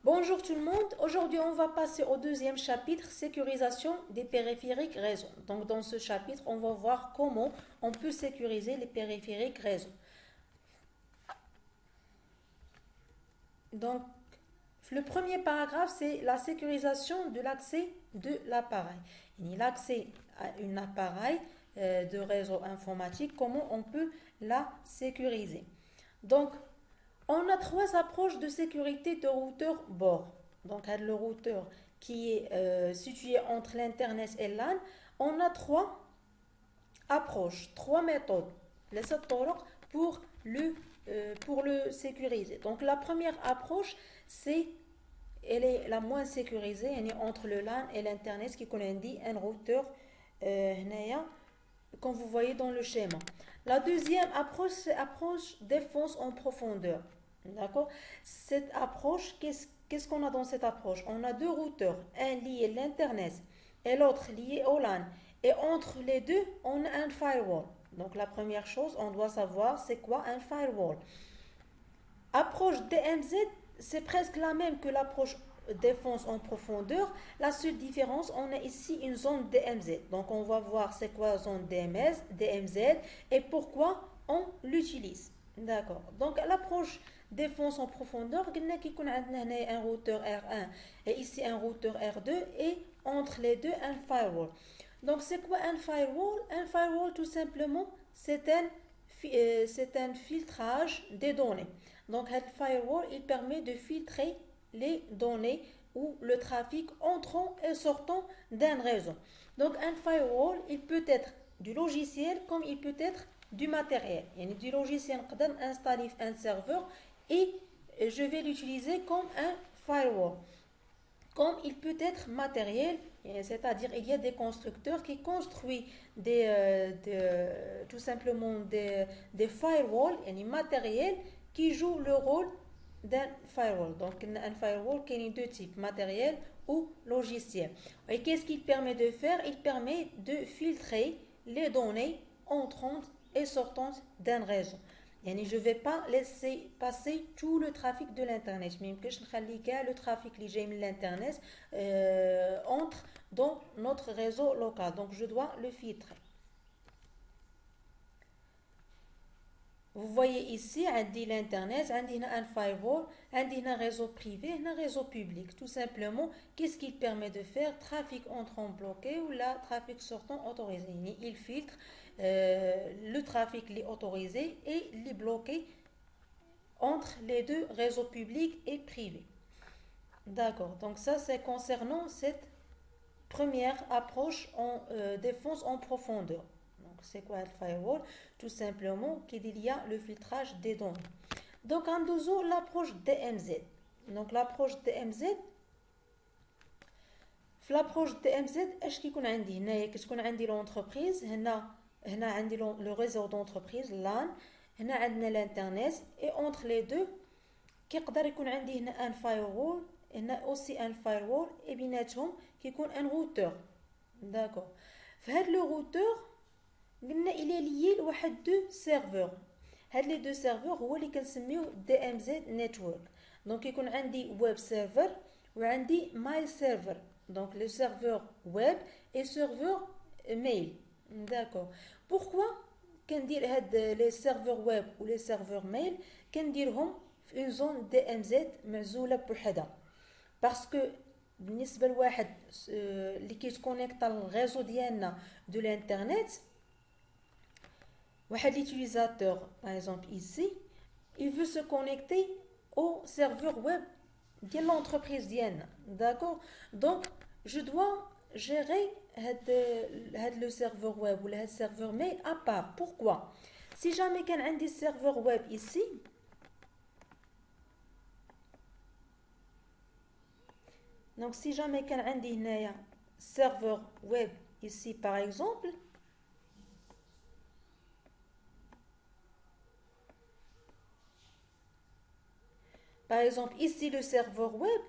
Bonjour tout le monde, aujourd'hui on va passer au deuxième chapitre, sécurisation des périphériques réseau. Donc dans ce chapitre, on va voir comment on peut sécuriser les périphériques réseau. Donc le premier paragraphe, c'est la sécurisation de l'accès de l'appareil. L'accès à un appareil de réseau informatique, comment on peut la sécuriser. Donc on a trois approches de sécurité de routeur bord. Donc, le routeur qui est situé entre l'Internet et LAN, on a trois approches, trois méthodes les pour le, pour le sécuriser. Donc, la première approche, elle est la moins sécurisée, elle est entre le LAN et l'Internet, ce qu'on dit un routeur comme vous voyez dans le schéma. La deuxième approche, c'est l'approche défense en profondeur. D'accord. Cette approche, qu'est-ce qu'on a dans cette approche? On a deux routeurs, un lié à l'Internet et l'autre lié au LAN. Et entre les deux, on a un firewall. Donc la première chose, on doit savoir c'est quoi un firewall. Approche DMZ, c'est presque la même que l'approche défense en profondeur. La seule différence, on a ici une zone DMZ. Donc on va voir c'est quoi la zone DMZ et pourquoi on l'utilise. D'accord. Donc l'approche défense en profondeur, on a un routeur R1 et ici un routeur R2 et entre les deux un firewall. Donc c'est quoi un firewall? Un firewall tout simplement c'est un filtrage des données. Donc le firewall il permet de filtrer les données ou le trafic entrant et sortant d'un réseau. Donc un firewall il peut être du logiciel comme il peut être du matériel. Il y a du logiciel qui installer un serveur et je vais l'utiliser comme un firewall. Comme il peut être matériel, c'est-à-dire il y a des constructeurs qui construisent tout simplement des firewalls, matériels qui jouent le rôle d'un firewall. Donc un firewall qui a deux types, matériel ou logiciel. Et qu'est-ce qu'il permet de faire? Il permet de filtrer les données entrantes et sortantes d'un réseau. Je ne vais pas laisser passer tout le trafic de l'internet. Mais le trafic qui vient de l'internet entre dans notre réseau local. Donc je dois le filtrer. Vous voyez ici, on dit l'internet, on dit un firewall, on dit un réseau privé, un réseau public. Tout simplement, qu'est-ce qu'il permet de faire? Trafic entrant bloqué ou la trafic sortant autorisé. Il filtre le trafic les autorisé et les bloqué entre les deux réseaux publics et privés. D'accord, donc ça c'est concernant cette première approche en défense en profondeur. Donc c'est quoi le firewall? Tout simplement qu'il y a le filtrage des données. Donc en dessous l'approche DMZ. Donc l'approche DMZ في l'approche DMZ ايش كيكون عندي هنايا كتكون عندي لونتربريز هنا عندي لو ريزو دونتربريز لان هنا عندنا الانترنت اي اونتر لي دو كيقدر يكون عندي هنا ان فايرول هنا اوسي ان فايرول اي بيناتهم كيكون ان روتور داكور في هاد لو روتور قلنا الى ليي لواحد دو سيرفور هاد لي دو سيرفور هو اللي كنسميوه دي ام زد نيتورك دونك يكون عندي ويب سيرفر وعندي مايل سيرفر donc le serveur web et serveur mail. D'accord. Pourquoi كندير هاد les serveurs web ou les serveurs mail كنديرهم في une zone DMZ معزولة بوحدها parce que بالنسبة لواحد اللي كيتكونيكتا للغيزو ديالنا دو الانترنت واحد l'utilisateur par exemple ici il veut se connecter au serveur web de l'entreprise dienne, d'accord? Donc je dois gérer le serveur web ou le serveur mail à part. Pourquoi? Si jamais كان عندي serveur web ici donc si jamais كان عندي هنايا serveur web ici par exemple par exemple ici le serveur web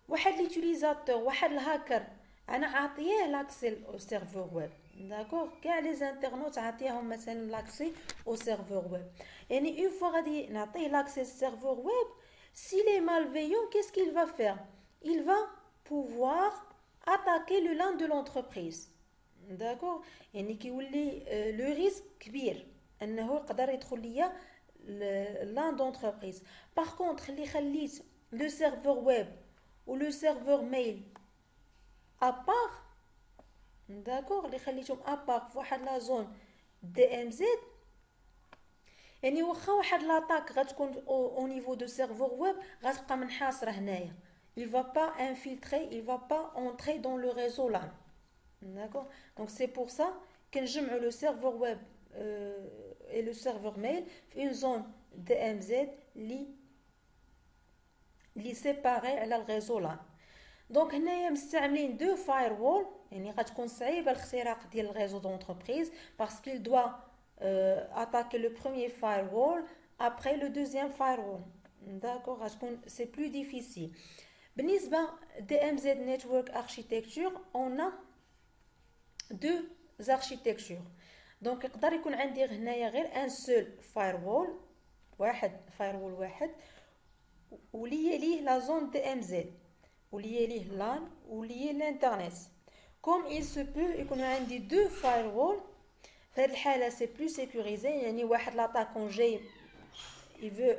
واحد l'utilisateur واحد الهاكر انا عاطيه لاكسي au serveur web d'accord كاع لي زانترنوت عاطيهم مثلا لاكسي au serveur web يعني اون فوا غادي نعطيه لاكسي au serveur web S'il est malveillant, qu'est-ce qu'il va faire? Il va pouvoir attaquer le LAN de l'entreprise. D'accord. يعني كيولي le risque كبير انه يقدر يدخل ليا l'un d'entreprise. Par contre, اللي خليت le serveur web ou le serveur mail à part, d'accord, اللي خليتهم à part في واحد لا زون دي ام زد، يعني واخا واحد لاطاك غتكون au niveau de serveur web غتبقى منحاصره هنايا. Il va pas infiltrer, il va pas entrer dans le réseau LAN. D'accord. Donc c'est pour ça qu'نجمعوا le serveur web et le serveur mail في une zone DMZ اللي séparée على الريزو LAN. دونك هنايا مستعملين دو فايروول، يعني غتكون صعيبه الاختراق ديال الريزو دونتربريز باسكو دوا attaquer le premier firewall après le deuxième firewall. D'accord, غتكون c'est plus difficile. بالنسبه DMZ network architecture on a deux architectures. دونك يقدر يكون عندي هنايا غير ان سول فايروول واحد، فايروول واحد واللي يليه لا زون دي ام زد واللي يليه لان واللي الانترنت. كوم il se peut يكون عندي دو فايروول، في هذه الحاله سي بلو سيكوريزي، يعني واحد لاطاكون جاي il veut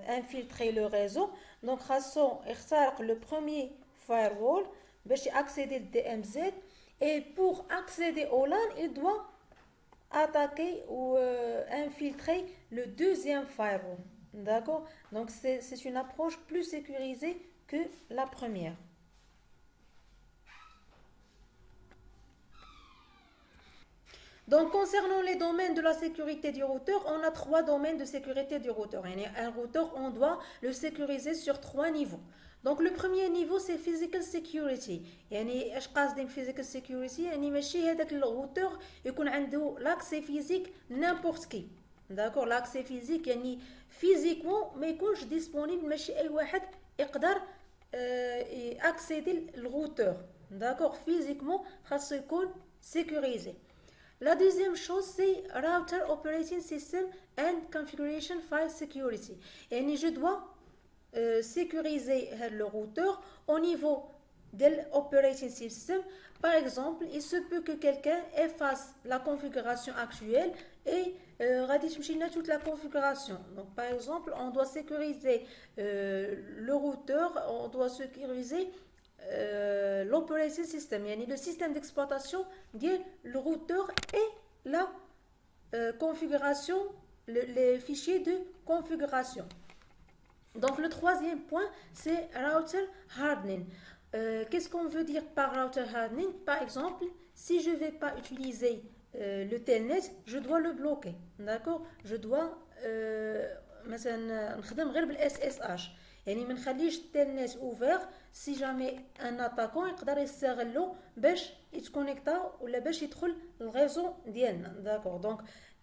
infiltrer le réseau، donc خاصو يخترق le premier firewall باش accéder au DMZ. Et pour accéder au LAN, il doit attaquer ou infiltrer le deuxième firewall. D'accord. Donc c'est une approche plus sécurisée que la première. Donc, concernant les domaines de la sécurité du routeur, on a trois domaines de sécurité du routeur. Un routeur, on doit le sécuriser sur trois niveaux. Donc, le premier niveau, c'est physical security. يعني اش قاصدين physical security؟ يعني ماشي هذاك الروتور يكون عنده l'accès physique n'importe qui. D'accord. L'accès physique يعني physiquement ما يكونش disponible، ماشي اي واحد يقدر accéder الروتور. D'accord. Physiquement خاصو يكون sécurisé. La deuxième chose, c'est Router Operating System and Configuration File Security. Et je dois sécuriser le routeur au niveau de l'operating system. Par exemple, il se peut que quelqu'un efface la configuration actuelle et radicale toute la configuration. Donc, par exemple, on doit sécuriser le routeur, on doit sécuriser l'operating system, yani le système d'exploitation de le routeur et la configuration, les fichiers de configuration. Donc le troisième point, c'est router hardening. Qu'est-ce qu'on veut dire par router hardening? Par exemple, si je ne vais pas utiliser le telnet, je dois le bloquer. D'accord. Je dois مثلا نخدم غير بالاس اس اش، يعني ما نخليش التلنت اوفير سي جامي ان اتاكون يقدر يستغلو باش يتكونيكتا ولا باش يدخل الريزو ديالنا. داكور. دونك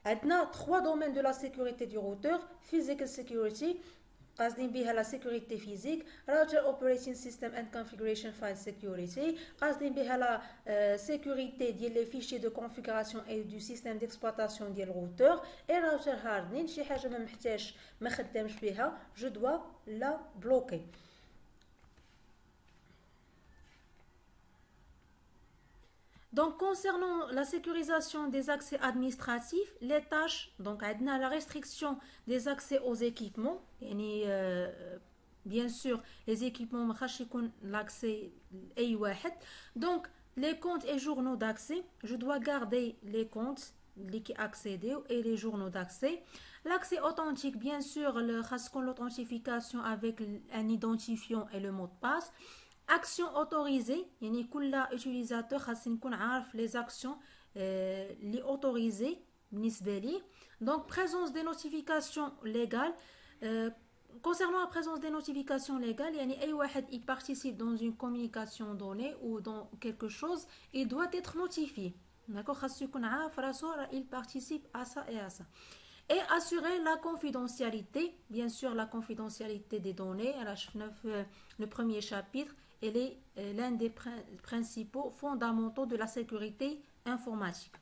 عندنا 3 دومين دو لا سيكوريتي دو روتور. فيزيكال سيكوريتي قاصدين بها لا سيكوريتي فيزيك، راوتر اوبريتين سيستم اند كونفيغوريشن فايل سيكوريتي قاصدين بها لا سيكوريتي ديال لي فيشي دو كونفيغوراسيون اي دو سيستم ديكسبلوطاسيون ديال الروتور. اي راوتر هاردنين شي حاجه ما محتاج ما خدامش بها جو دوا لا بلوكي. Donc, concernant la sécurisation des accès administratifs, les tâches, donc, la restriction des accès aux équipements, bien sûr, les équipements, l'accès est واحد. Donc, les comptes et journaux d'accès, je dois garder les comptes qui accèdent et les journaux d'accès. L'accès authentique, bien sûr, l'authentification avec un identifiant et le mot de passe. Action autorisée, يعني كل utilisateur خاص يكون عارف les actions اللي autorisées بالنسبة لي. Donc présence des notifications légales. Concernant la présence des notifications légales, يعني أي واحد il participe dans une communication donnée ou dans quelque chose, il doit être notifié. D'accord. خاص يكون عارف راسو il participe à ça et à ça. Et assurer la confidentialité, bien sûr la confidentialité des données. Le premier chapitre, elle est l'un des principaux fondamentaux de la sécurité informatique.